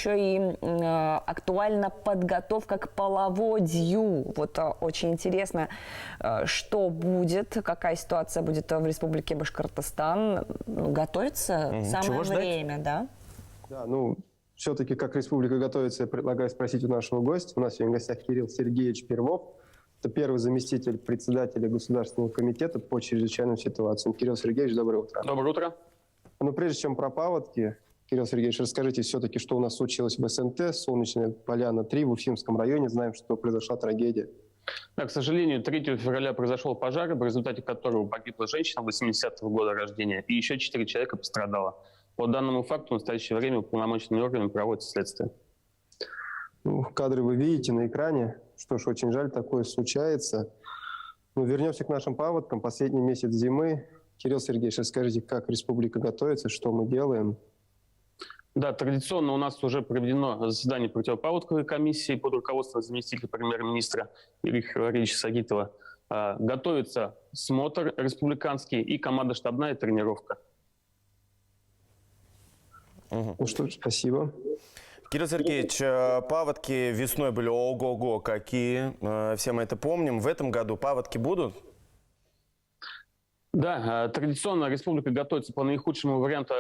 еще и актуальна подготовка к половодью. Вот очень интересно, что будет, какая ситуация будет в Республике Башкортостан. Готовится самое время, да? Да, ну, все-таки как республика готовится, я предлагаю спросить у нашего гостя. У нас сегодня в гостях Кирилл Сергеевич Первов. Это первый заместитель председателя Государственного комитета по чрезвычайным ситуациям. Кирилл Сергеевич, доброе утро. Доброе утро. Ну, прежде чем про паводки, Кирилл Сергеевич, расскажите все-таки, что у нас случилось в СНТ, Солнечная Поляна 3, в Уфимском районе. Знаем, что произошла трагедия. Да, к сожалению, 3 февраля произошел пожар, в результате которого погибла женщина 80-го года рождения, и еще 4 человека пострадало. По данному факту в настоящее время уполномоченными органами проводится следствие. Ну, кадры вы видите на экране. Что ж, очень жаль, такое случается. Но вернемся к нашим паводкам. Последний месяц зимы. Кирилл Сергеевич, расскажите, как республика готовится, что мы делаем? Да, традиционно у нас уже проведено заседание противопаводковой комиссии под руководством заместителя премьер-министра Ириха Валерьевича Сагитова. Готовится смотр республиканский и команда штабная тренировка. Ну что ж, спасибо. Кирилл Сергеевич, паводки весной были ого-го какие, все мы это помним. В этом году паводки будут? Да, традиционно республика готовится по наихудшему варианту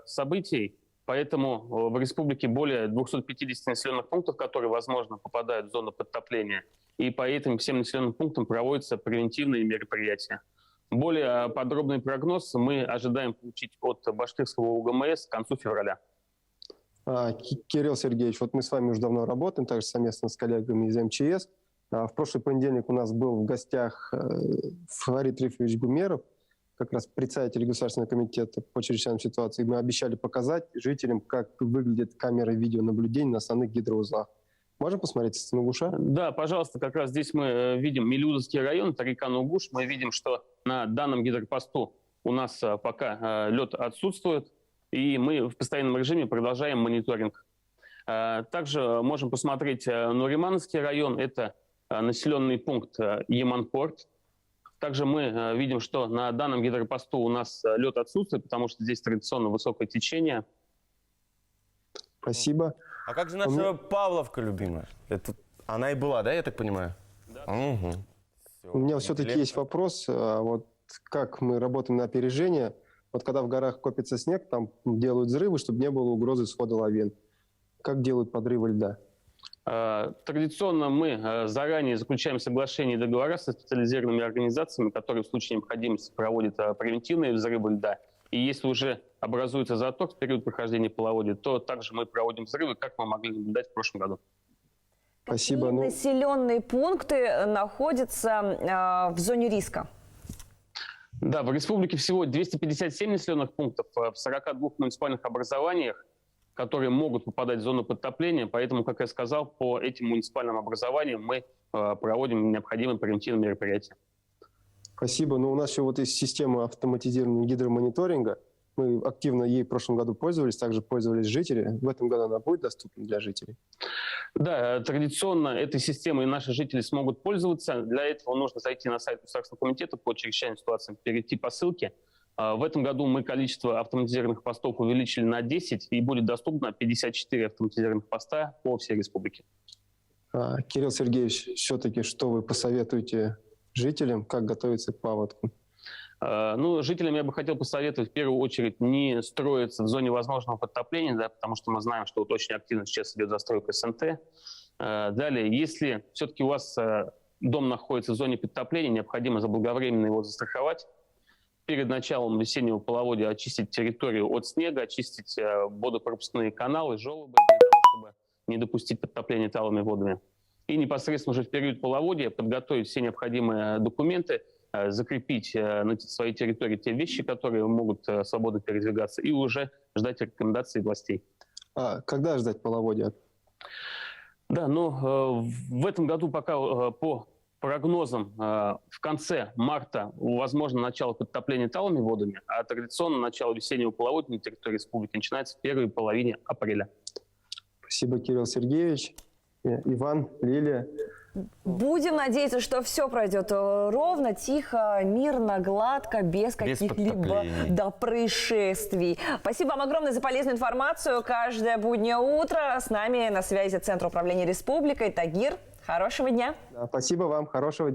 событий, поэтому в республике более 250 населенных пунктов, которые, возможно, попадают в зону подтопления, и по этим всем населенным пунктам проводятся превентивные мероприятия. Более подробный прогноз мы ожидаем получить от башкирского УГМС к концу февраля. Кирилл Сергеевич, вот мы с вами уже давно работаем, также совместно с коллегами из МЧС. В прошлый понедельник у нас был в гостях Фарид Рифович Гумеров, как раз председатель Государственного комитета по чрезвычайным ситуациям. Мы обещали показать жителям, как выглядят камеры видеонаблюдения на основных гидроузлах. Можем посмотреть с Нугуша? Да, пожалуйста, как раз здесь мы видим Мелиузовский район, это река Нугуш. Мы видим, что на данном гидропосту у нас пока лед отсутствует, и мы в постоянном режиме продолжаем мониторинг. Также можем посмотреть Нуримановский район, это населенный пункт Яманпорт. Также мы видим, что на данном гидропосту у нас лед отсутствует, потому что здесь традиционно высокое течение. Спасибо. А как же наша Павловка любимая? Она и была, да, я так понимаю? Да. Угу. У меня все-таки есть вопрос. Вот как мы работаем на опережение? Вот когда в горах копится снег, там делают взрывы, чтобы не было угрозы схода лавин. Как делают подрывы льда? Традиционно мы заранее заключаем соглашения и договора со специализированными организациями, которые в случае необходимости проводят превентивные взрывы льда. И если уже образуется заток в период прохождения половодья, то также мы проводим взрывы, как мы могли наблюдать в прошлом году. Спасибо. Какие населенные пункты находятся в зоне риска? Да, в республике всего 257 населенных пунктов в 42 муниципальных образованиях, которые могут попадать в зону подтопления. Поэтому, как я сказал, по этим муниципальным образованиям мы проводим необходимые превентивные мероприятия. Спасибо. Но у нас еще вот есть система автоматизированного гидромониторинга. Мы активно ей в прошлом году пользовались, также пользовались жители. В этом году она будет доступна для жителей? Да, традиционно этой системой наши жители смогут пользоваться. Для этого нужно зайти на сайт Государственного комитета по чрезвычайным ситуациям, перейти по ссылке. В этом году мы количество автоматизированных постов увеличили на 10, и будет доступно 54 автоматизированных поста по всей республике. Кирилл Сергеевич, все-таки что вы посоветуете жителям, как готовиться к паводку? Ну, жителям я бы хотел посоветовать в первую очередь не строиться в зоне возможного подтопления, да, потому что мы знаем, что вот очень активно сейчас идет застройка СНТ. Далее, если все-таки у вас дом находится в зоне подтопления, необходимо заблаговременно его застраховать. Перед началом весеннего половодья очистить территорию от снега, очистить водопропускные каналы, желобы, для того, чтобы не допустить подтопления талыми водами. И непосредственно уже в период половодья подготовить все необходимые документы, закрепить на своей территории те вещи, которые могут свободно передвигаться, и уже ждать рекомендаций властей. Когда ждать половодья? Да, но в этом году пока по прогнозам в конце марта возможно начало подтопления талыми водами, а традиционно начало весеннего половодья на территории республики начинается в первой половине апреля. Спасибо, Кирилл Сергеевич. Иван, Лилия, Будем надеяться, что все пройдет ровно, тихо, мирно, гладко, без каких-либо происшествий. Спасибо вам огромное за полезную информацию. Каждое буднее утро с нами на связи Центр управления республикой. Тагир, хорошего дня. Спасибо вам, хорошего дня.